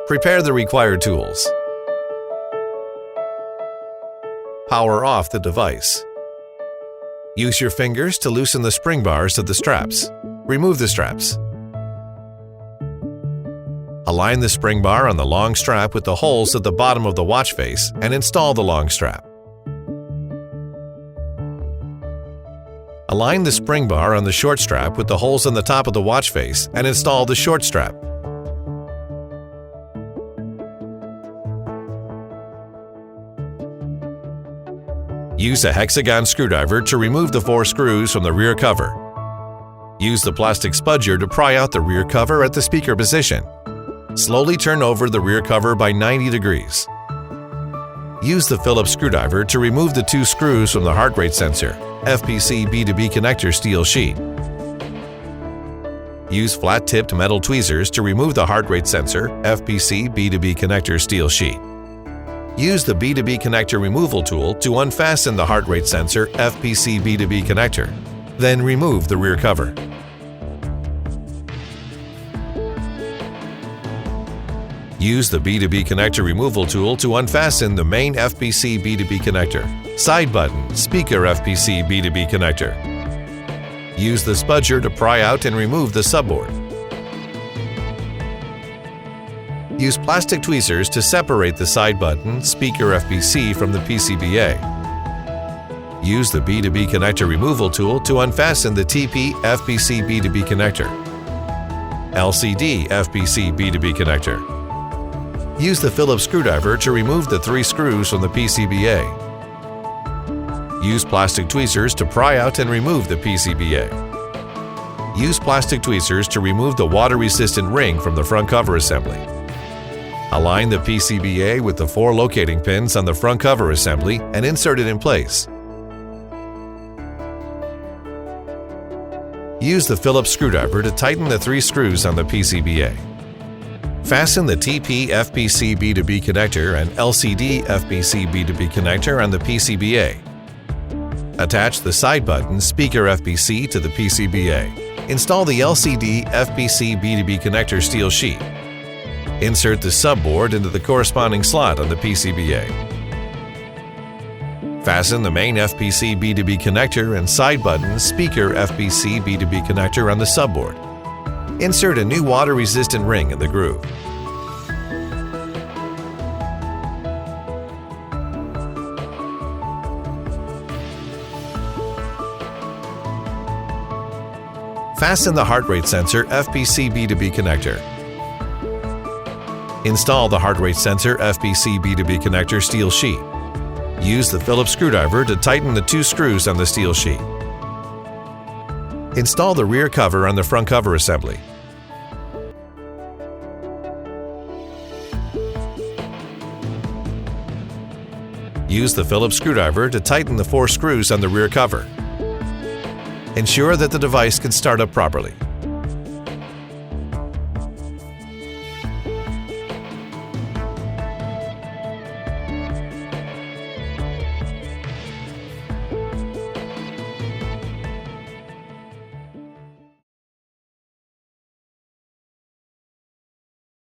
Prepare the required tools. Power off the device. Use your fingers to loosen the spring bars of the straps. Remove the straps. Align the spring bar on the long strap with the holes at the bottom of the watch face and install the long strap. Align the spring bar on the short strap with the holes on the top of the watch face and install the short strap. Use a hexagon screwdriver to remove the 4 screws from the rear cover. Use the plastic spudger to pry out the rear cover at the speaker position. Slowly turn over the rear cover by 90 degrees. Use the Phillips screwdriver to remove the 2 screws from the heart rate sensor, FPC B2B connector steel sheet. Use flat-tipped metal tweezers to remove the heart rate sensor, FPC B2B connector steel sheet. Use the B2B connector removal tool to unfasten the heart rate sensor, FPC B2B connector. Then remove the rear cover. Use the B2B connector removal tool to unfasten the main FPC B2B connector, side button, speaker FPC B2B connector. Use the spudger to pry out and remove the subboard. Use plastic tweezers to separate the side button, speaker FPC from the PCBA. Use the B2B connector removal tool to unfasten the TP FPC B2B connector, LCD FPC B2B connector. Use the Phillips screwdriver to remove the 3 screws from the PCBA. Use plastic tweezers to pry out and remove the PCBA. Use plastic tweezers to remove the water-resistant ring from the front cover assembly. Align the PCBA with the 4 locating pins on the front cover assembly and insert it in place. Use the Phillips screwdriver to tighten the 3 screws on the PCBA. Fasten the TP FPC B2B connector and LCD FPC B2B connector on the PCBA. Attach the side button speaker FPC to the PCBA. Install the LCD FPC B2B connector steel sheet. Insert the subboard into the corresponding slot on the PCBA. Fasten the main FPC B2B connector and side button speaker FPC B2B connector on the subboard. Insert a new water-resistant ring in the groove. Fasten the heart rate sensor FPC B2B connector. Install the heart rate sensor FPC B2B connector steel sheet. Use the Phillips screwdriver to tighten the 2 screws on the steel sheet. Install the rear cover on the front cover assembly. Use the Phillips screwdriver to tighten the 4 screws on the rear cover. Ensure that the device can start up properly.